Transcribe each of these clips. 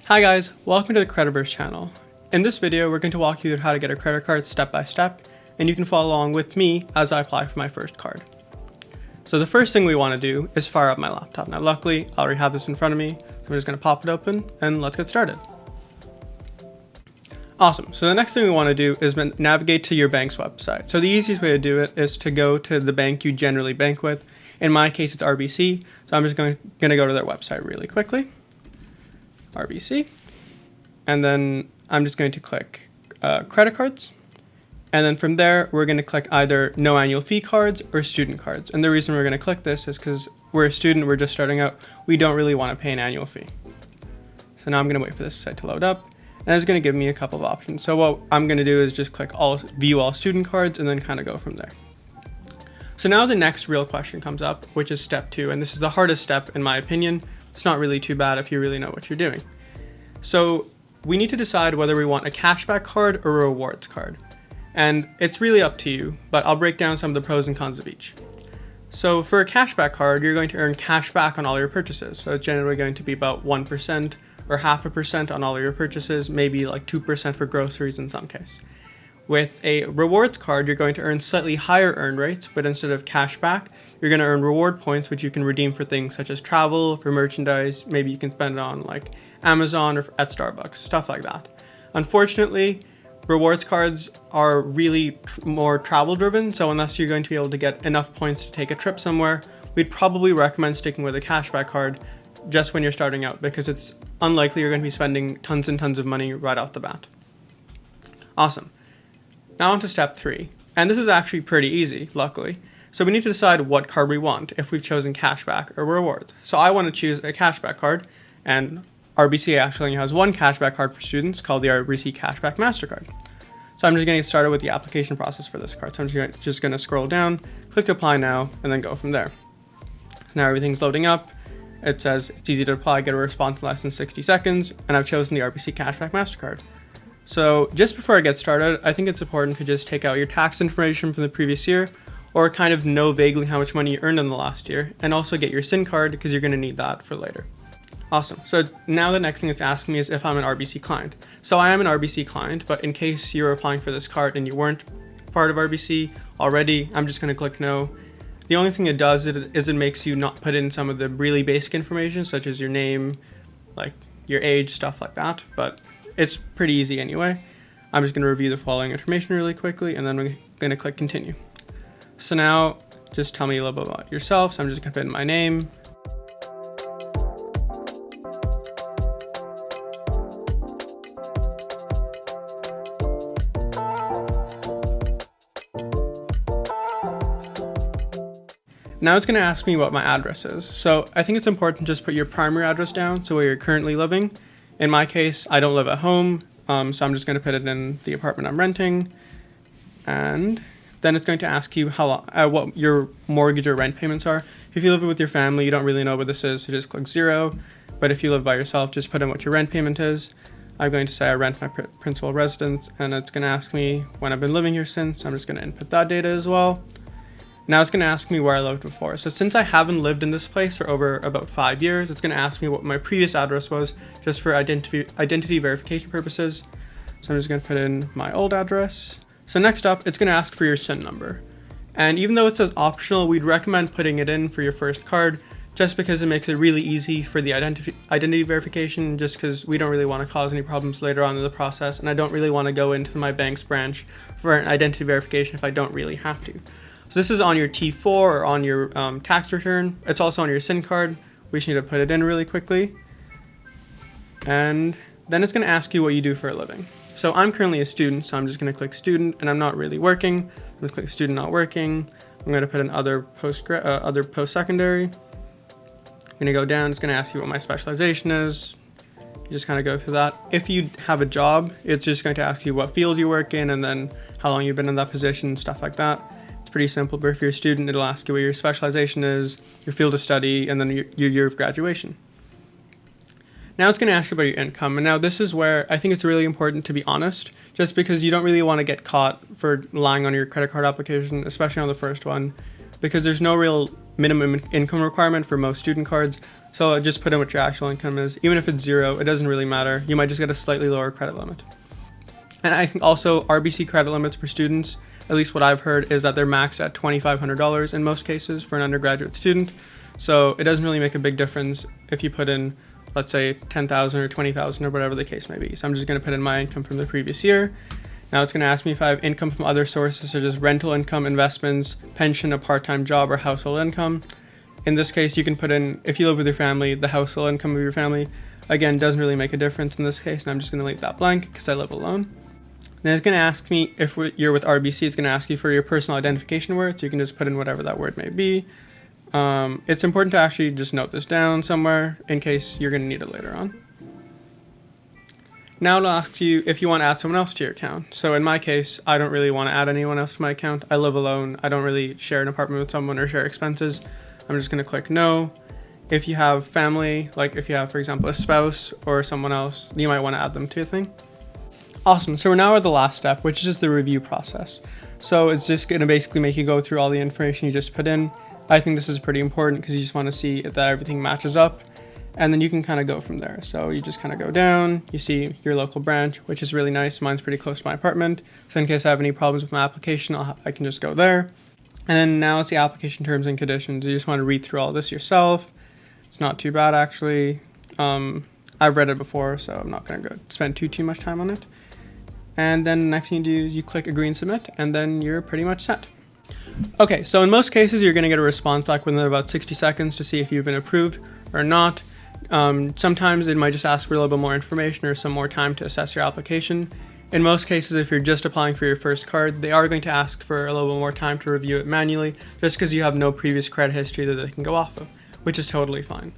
Hi guys, welcome to the CreditVerse channel. In this video, we're going to walk you through how to get a credit card step by step, and you can follow along with me as I apply for my first card. So the first thing we want to do is fire up my laptop. Now luckily, I already have this in front of me, so I'm just going to pop it open and let's get started. Awesome, so the next thing we want to do is navigate to your bank's website. So the easiest way to do it is to go to the bank you generally bank with. In my case, it's RBC, so I'm just going to go to their website really quickly. RBC, and then I'm just going to click credit cards, and then from there we're going to click either no annual fee cards or student cards. And the reason we're going to click this is because we're a student, we're just starting out, we don't really want to pay an annual fee. So now I'm going to wait for this site to load up, and it's going to give me a couple of options. So what I'm going to do is just click view all student cards and then kind of go from there. So now the next real question comes up, which is step 2, and this is the hardest step in my opinion. It's not really too bad if you really know what you're doing. So we need to decide whether we want a cashback card or a rewards card. And it's really up to you, but I'll break down some of the pros and cons of each. So for a cashback card, you're going to earn cash back on all your purchases. So it's generally going to be about 1% or 0.5% on all of your purchases, maybe like 2% for groceries in some case. With a rewards card, you're going to earn slightly higher earn rates, but instead of cash back, you're going to earn reward points, which you can redeem for things such as travel, for merchandise, maybe you can spend it on like Amazon or at Starbucks, stuff like that. Unfortunately, rewards cards are really more travel driven, so unless you're going to be able to get enough points to take a trip somewhere, we'd probably recommend sticking with a cashback card just when you're starting out, because it's unlikely you're going to be spending tons and tons of money right off the bat. Awesome. Now on to step 3, and this is actually pretty easy, luckily. So we need to decide what card we want, if we've chosen cashback or rewards. So I want to choose a cashback card, and RBC actually has one cashback card for students called the RBC Cash Back Mastercard. So I'm just getting started with the application process for this card. So I'm just going to scroll down, click apply now, and then go from there. Now everything's loading up. It says it's easy to apply, get a response in less than 60 seconds, and I've chosen the RBC Cash Back Mastercard. So just before I get started, I think it's important to just take out your tax information from the previous year, or kind of know vaguely how much money you earned in the last year, and also get your SIN card because you're going to need that for later. Awesome. So now the next thing it's asking me is if I'm an RBC client. So I am an RBC client, but in case you're applying for this card and you weren't part of RBC already, I'm just going to click no. The only thing it does is it makes you not put in some of the really basic information, such as your name, like your age, stuff like that, but it's pretty easy anyway. I'm just going to review the following information really quickly, and then we're going to click continue. So now just tell me a little bit about yourself. So I'm just going to put in my name. Now it's going to ask me what my address is. So I think it's important to just put your primary address down, so where you're currently living. In my case, I don't live at home, so I'm just going to put it in the apartment I'm renting. And then it's going to ask you what your mortgage or rent payments are. If you live with your family, you don't really know what this is, so just click 0. But if you live by yourself, just put in what your rent payment is. I'm going to say I rent my principal residence, and it's going to ask me when I've been living here since. I'm just going to input that data as well. Now it's going to ask me where I lived before. So since I haven't lived in this place for over about 5 years, it's going to ask me what my previous address was, just for identity verification purposes. So I'm just going to put in my old address. So next up, it's going to ask for your SIN number. And even though it says optional, we'd recommend putting it in for your first card, just because it makes it really easy for the identity verification, just because we don't really want to cause any problems later on in the process, and I don't really want to go into my bank's branch for an identity verification if I don't really have to. So this is on your T4 or on your tax return. It's also on your SIN card. We just need to put it in really quickly. And then it's going to ask you what you do for a living. So I'm currently a student, so I'm just going to click student, and I'm not really working. I'm going to click student not working. I'm going to put in other post-secondary. I'm going to go down. It's going to ask you what my specialization is. You just kind of go through that. If you have a job, it's just going to ask you what field you work in, and then how long you've been in that position, stuff like that. Pretty simple, but if you're a student, it'll ask you what your specialization is, your field of study, and then your year of graduation. Now it's going to ask you about your income, and now this is where I think it's really important to be honest, just because you don't really want to get caught for lying on your credit card application, especially on the first one, because there's no real minimum income requirement for most student cards. So just put in what your actual income is. Even if it's zero, it doesn't really matter. You might just get a slightly lower credit limit. And I think also RBC credit limits for students, at least what I've heard, is that they're maxed at $2,500 in most cases for an undergraduate student. So it doesn't really make a big difference if you put in, let's say, 10,000 or 20,000 or whatever the case may be. So I'm just going to put in my income from the previous year. Now it's going to ask me if I have income from other sources such as rental income, investments, pension, a part-time job, or household income. In this case, you can put in, if you live with your family, the household income of your family. Again, doesn't really make a difference in this case, and I'm just going to leave that blank because I live alone. Then it's going to ask me if you're with RBC, it's going to ask you for your personal identification word, so you can just put in whatever that word may be. It's important to actually just note this down somewhere in case you're going to need it later on. Now it'll ask you if you want to add someone else to your account. So in my case, I don't really want to add anyone else to my account. I live alone. I don't really share an apartment with someone or share expenses. I'm just going to click no. If you have family, like if you have, for example, a spouse or someone else, you might want to add them to a thing. Awesome. So we're now at the last step, which is just the review process. So it's just going to basically make you go through all the information you just put in. I think this is pretty important because you just want to see if that everything matches up, and then you can kind of go from there. So you just kind of go down, you see your local branch, which is really nice. Mine's pretty close to my apartment. So in case I have any problems with my application, I can just go there. And then now it's the application terms and conditions. You just want to read through all this yourself. It's not too bad, actually. I've read it before, so I'm not going to spend too much time on it. And then the next thing you do is you click agree and submit, and then you're pretty much set. Okay, so in most cases, you're going to get a response back within about 60 seconds to see if you've been approved or not. Sometimes it might just ask for a little bit more information or some more time to assess your application. In most cases, if you're just applying for your first card, they are going to ask for a little bit more time to review it manually, just because you have no previous credit history that they can go off of, which is totally fine.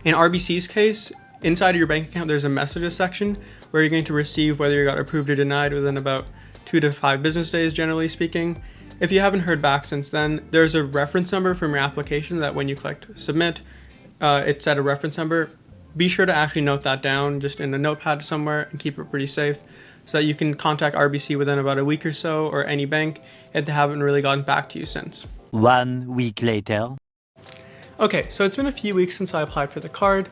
In RBC's case, inside of your bank account, there's a messages section where you're going to receive whether you got approved or denied within about 2 to 5 business days, generally speaking. If you haven't heard back since then, there's a reference number from your application that when you clicked submit, it's at a reference number. Be sure to actually note that down just in a notepad somewhere and keep it pretty safe so that you can contact RBC within about a week or so, or any bank, if they haven't really gotten back to you since. 1 week later. Okay, so it's been a few weeks since I applied for the card.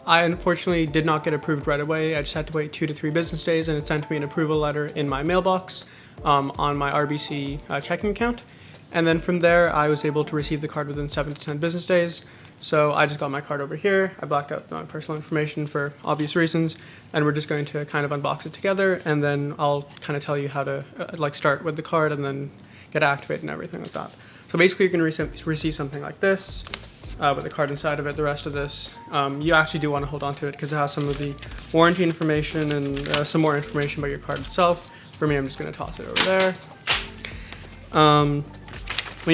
I unfortunately did not get approved right away. I just had to wait 2 to 3 business days, and it sent me an approval letter in my mailbox on my RBC checking account. And then from there, I was able to receive the card within 7 to 10 business days. So I just got my card over here. I blacked out my personal information for obvious reasons, and we're just going to kind of unbox it together, and then I'll kind of tell you how to start with the card and then get activated and everything like that. So basically, you're going to receive something like this. With the card inside of it. The rest of this, you actually do want to hold on to it because it has some of the warranty information and some more information about your card itself. For me, I'm just going to toss it over there. When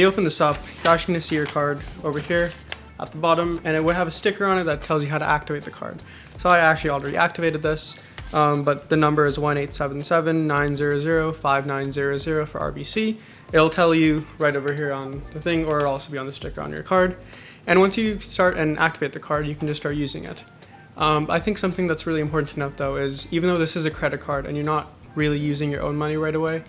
you open this up, you're actually going to see your card over here at the bottom, and it would have a sticker on it that tells you how to activate the card. So I actually already activated this, but the number is 1-877-900-5900 for RBC. It'll tell you right over here on the thing, or it'll also be on the sticker on your card. And once you start and activate the card, you can just start using it. I think something that's really important to note though is even though this is a credit card and you're not really using your own money right away,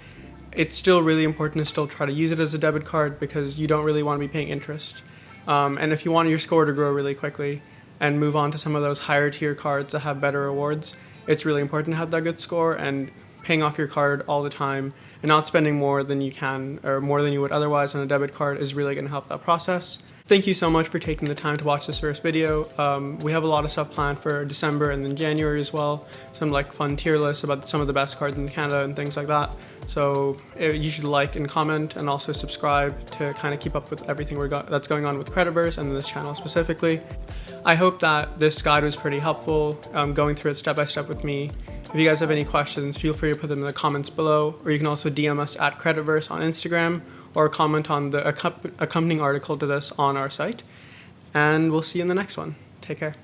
it's still really important to still try to use it as a debit card because you don't really want to be paying interest. And if you want your score to grow really quickly and move on to some of those higher tier cards that have better rewards, it's really important to have that good score, and paying off your card all the time and not spending more than you can or more than you would otherwise on a debit card is really going to help that process. Thank you so much for taking the time to watch this first video. We have a lot of stuff planned for December and then January as well. Some fun tier lists about some of the best cards in Canada and things like that. So you should like and comment and also subscribe to kind of keep up with everything that's going on with CreditVerse and this channel specifically. I hope that this guide was pretty helpful, going through it step by step with me. If you guys have any questions, feel free to put them in the comments below, or you can also DM us at CreditVerse on Instagram, or comment on the accompanying article to this on our site. And we'll see you in the next one. Take care.